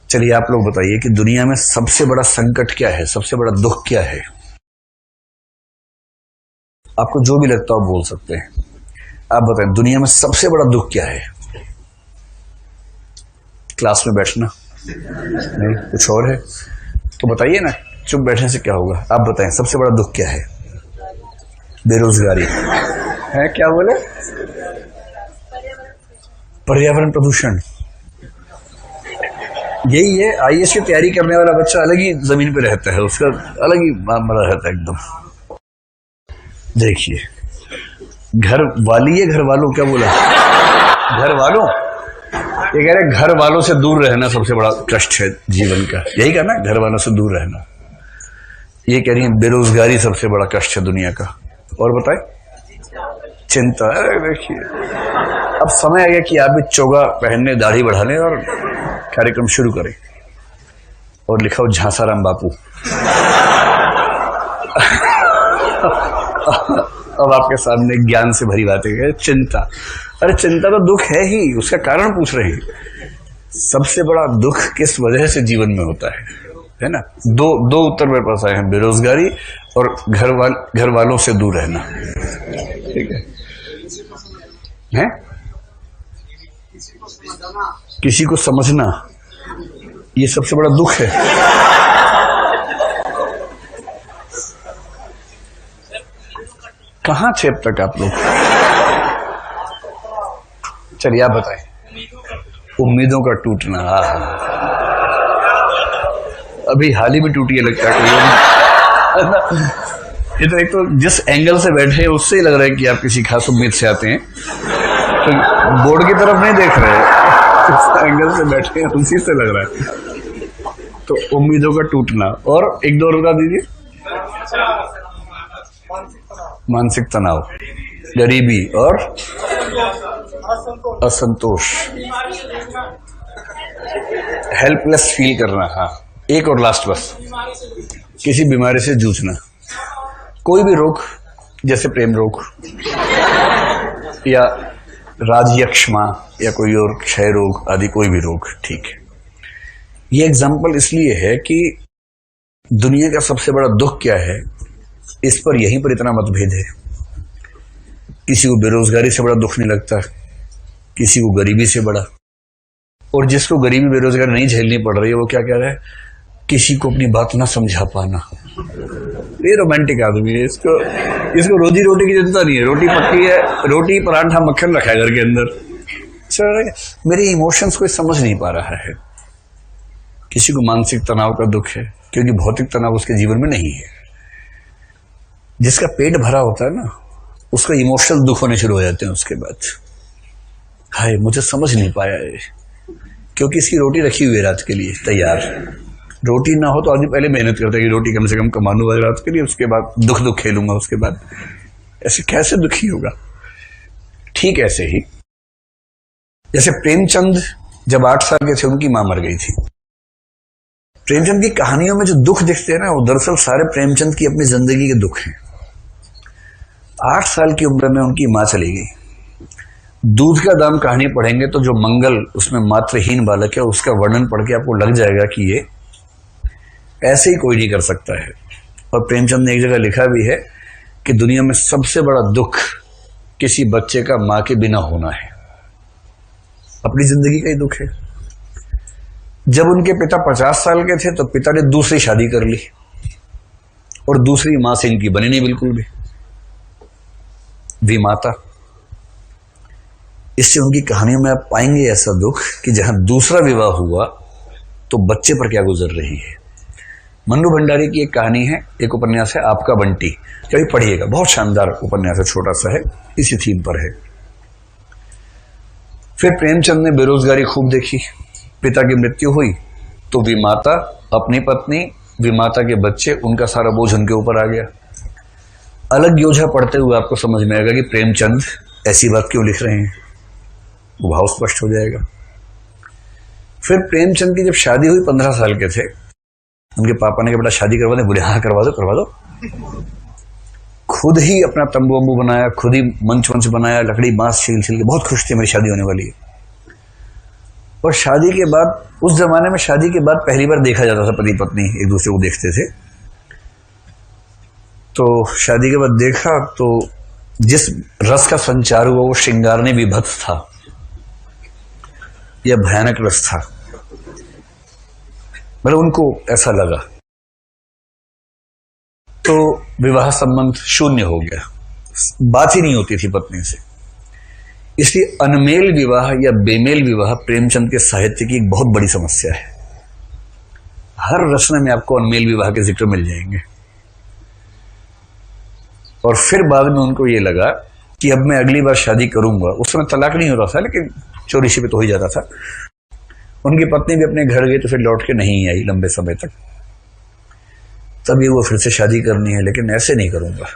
चलिए आप लोग बताइए कि दुनिया में सबसे बड़ा संकट क्या है, सबसे बड़ा दुख क्या है? आपको जो भी लगता हो बोल सकते हैं। आप बताएं दुनिया में सबसे बड़ा दुख क्या है? क्लास में बैठना? नहीं, कुछ और है? तो बताइए ना, चुप बैठने से क्या होगा? आप बताएं सबसे बड़ा दुख क्या है? बेरोजगारी है। क्या बोले? पर्यावरण प्रदूषण। यही है, आईएएस की तैयारी करने वाला बच्चा अलग ही जमीन पे रहता है, उसका अलग ही मामला रहता है एकदम। देखिए, घर वाली है, घर वालों, क्या बोला? घर वालों, ये कह रहे घर वालों से दूर रहना सबसे बड़ा कष्ट है जीवन का, यही कहना है, घर वालों से दूर रहना। ये कह रही है बेरोजगारी सबसे बड़ा कष्ट है दुनिया का। और बताए? चिंता। देखिए, अब समय आ गया कि आप भी चोगा पहनने, दाढ़ी बढ़ा लें और कार्यक्रम शुरू करें। और लिखा हो झांसाराम बापू। अब आपके सामने ज्ञान से भरी बातें है। चिंता, अरे चिंता तो दुख है ही, उसका कारण पूछ रहे हैं। सबसे बड़ा दुख किस वजह से जीवन में होता है ना? दो उत्तर मेरे पास आए हैं, बेरोजगारी और घर वालों से दूर रहना। ठीक है? किसी को समझना, ये सबसे बड़ा दुख है। कहां थे अब तक आप लोग? चलिए आप बताएं। उम्मीदों का टूटना। अभी हाल ही में टूटी है लगता है। ये तो एक तो जिस एंगल से बैठे हैं उससे ही लग रहा है कि आप किसी खास उम्मीद से आते हैं, तो बोर्ड की तरफ नहीं देख रहे हैं, जिस एंगल से बैठे हैं उसी से लग रहा है। तो उम्मीदों का टूटना, और एक दो और बता दीजिए। मानसिक तनाव, गरीबी और असंतोष, हेल्पलेस फील करना। हाँ, एक और लास्ट बस, किसी बीमारी से जूझना, कोई भी रोग, जैसे प्रेम रोग या राजयक्ष्मा या कोई और क्षय रोग आदि, कोई भी रोग। ठीक है, ये एग्जाम्पल इसलिए है कि दुनिया का सबसे बड़ा दुख क्या है, इस पर यहीं पर इतना मतभेद है। किसी को बेरोजगारी से बड़ा दुख नहीं लगता, किसी को गरीबी से बड़ा, और जिसको गरीबी बेरोजगारी नहीं झेलनी पड़ रही है वो क्या कह रहा है? किसी को अपनी बात ना समझा पाना। ये रोमांटिक आदमी है, इसको रोजी रोटी की चिंता नहीं है, रोटी पक्की है, रोटी पराठा मक्खन रखा है घर के अंदर। मेरे इमोशंस को समझ नहीं पा रहा है। किसी को मानसिक तनाव का दुख है क्योंकि भौतिक तनाव उसके जीवन में नहीं है। जिसका पेट भरा होता है ना, उसका इमोशनल दुख होने शुरू हो जाते हैं उसके बाद। हाय, मुझे समझ नहीं पाया है, क्योंकि इसकी रोटी रखी हुई है रात के लिए तैयार। रोटी ना हो तो आदमी पहले मेहनत करता है कि रोटी कम से कम कमा लूंगा रात के लिए, उसके बाद दुख खेलूंगा उसके बाद। ऐसे कैसे दुखी होगा? ठीक ऐसे ही जैसे प्रेमचंद जब 8 साल के थे, उनकी मां मर गई थी। प्रेमचंद की कहानियों में जो दुख दिखते हैं ना, वो दरअसल सारे प्रेमचंद की अपनी जिंदगी के दुख हैं। 8 साल की उम्र में उनकी मां चली गई। दूध का दाम कहानी पढ़ेंगे तो जो मंगल उसमें मातृहीन बालक है, उसका वर्णन पढ़ के आपको लग जाएगा कि ये ऐसे ही कोई नहीं कर सकता है। और प्रेमचंद ने एक जगह लिखा भी है कि दुनिया में सबसे बड़ा दुख किसी बच्चे का मां के बिना होना है। अपनी जिंदगी का ही दुख है। जब उनके पिता 50 साल के थे तो पिता ने दूसरी शादी कर ली, और दूसरी मां से इनकी बनी नहीं बिल्कुल भी, विमाता। इससे उनकी कहानियों में आप पाएंगे ऐसा दुख कि जहां दूसरा विवाह हुआ तो बच्चे पर क्या गुजर रही है। मन्नू भंडारी की एक कहानी है, एक उपन्यास है आपका बंटी, कभी पढ़िएगा, बहुत शानदार उपन्यास है, छोटा सा है, इसी थीम पर है। फिर प्रेमचंद ने बेरोजगारी खूब देखी। पिता की मृत्यु हुई तो विमाता, अपनी पत्नी, विमाता के बच्चे, उनका सारा बोझ उनके ऊपर आ गया। अलग योजना पढ़ते हुए आपको समझ में आएगा कि प्रेमचंद ऐसी बात क्यों लिख रहे हैं, वो भाव स्पष्ट हो जाएगा। फिर प्रेमचंद की जब शादी हुई, 15 साल के थे, उनके पापा ने कहा बेटा शादी करवा दे। बोले हाँ करवा दो। खुद ही अपना तंबू वंबू बनाया, खुद ही मंच बनाया, लकड़ी बांस छील के, बहुत खुश थे मेरी शादी होने वाली है। और शादी के बाद, उस जमाने में शादी के बाद पहली बार देखा जाता था, पति पत्नी एक दूसरे को देखते थे। तो शादी के बाद देखा तो जिस रस का संचार हुआ वो श्रृंगारने विभत्स था या भयानक रस था, मतलब उनको ऐसा लगा। तो विवाह संबंध शून्य हो गया, बात ही नहीं होती थी पत्नी से। इसलिए अनमेल विवाह या बेमेल विवाह प्रेमचंद के साहित्य की एक बहुत बड़ी समस्या है। हर रचना में आपको अनमेल विवाह के जिक्र मिल जाएंगे। और फिर बाद में उनको ये लगा कि अब मैं अगली बार शादी करूंगा। उस समय तलाक नहीं हो रहा था, लेकिन चोरी छिपे तो हो ही जाता था। उनकी पत्नी भी अपने घर गई तो फिर लौट के नहीं आई लंबे समय तक। तब ये वो फिर से शादी करनी है, लेकिन ऐसे नहीं करूंगा।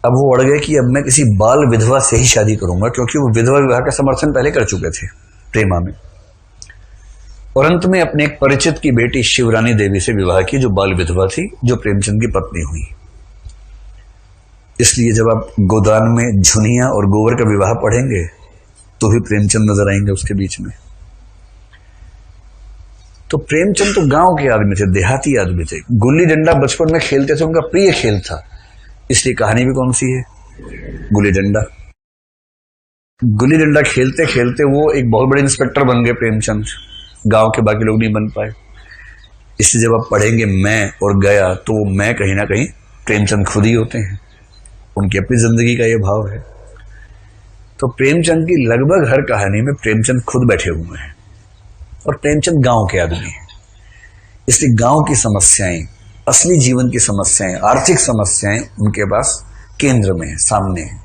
अब वो अड़ गए कि अब मैं किसी बाल विधवा से ही शादी करूंगा, क्योंकि वो विधवा विवाह का समर्थन पहले कर चुके थे प्रेमा में। और अंत में अपने एक परिचित की बेटी शिवरानी देवी से विवाह की, जो बाल विधवा थी, जो प्रेमचंद की पत्नी हुई। इसलिए जब आप गोदान में झुनिया और गोबर का विवाह पढ़ेंगे तो भी प्रेमचंद नजर आएंगे उसके बीच में। तो प्रेमचंद तो गांव के आदमी थे, देहाती आदमी थे। गुल्ली डंडा बचपन में खेलते थे, उनका प्रिय खेल था। इसलिए कहानी भी कौन सी है? गुल्ली डंडा। गुल्ली डंडा खेलते खेलते वो एक बहुत बड़े इंस्पेक्टर बन गए प्रेमचंद, गांव के बाकी लोग नहीं बन पाए। इसलिए जब आप पढ़ेंगे मैं और गया, तो वो मैं कहीं ना कहीं प्रेमचंद खुद ही होते हैं। उनकी अपनी जिंदगी का ये भाव है। तो प्रेमचंद की लगभग हर कहानी में प्रेमचंद खुद बैठे हुए हैं, और प्रेमचंद गांव के आदमी हैं। इसलिए गांव की समस्याएं, असली जीवन की समस्याएं, आर्थिक समस्याएं उनके पास केंद्र में है, सामने है।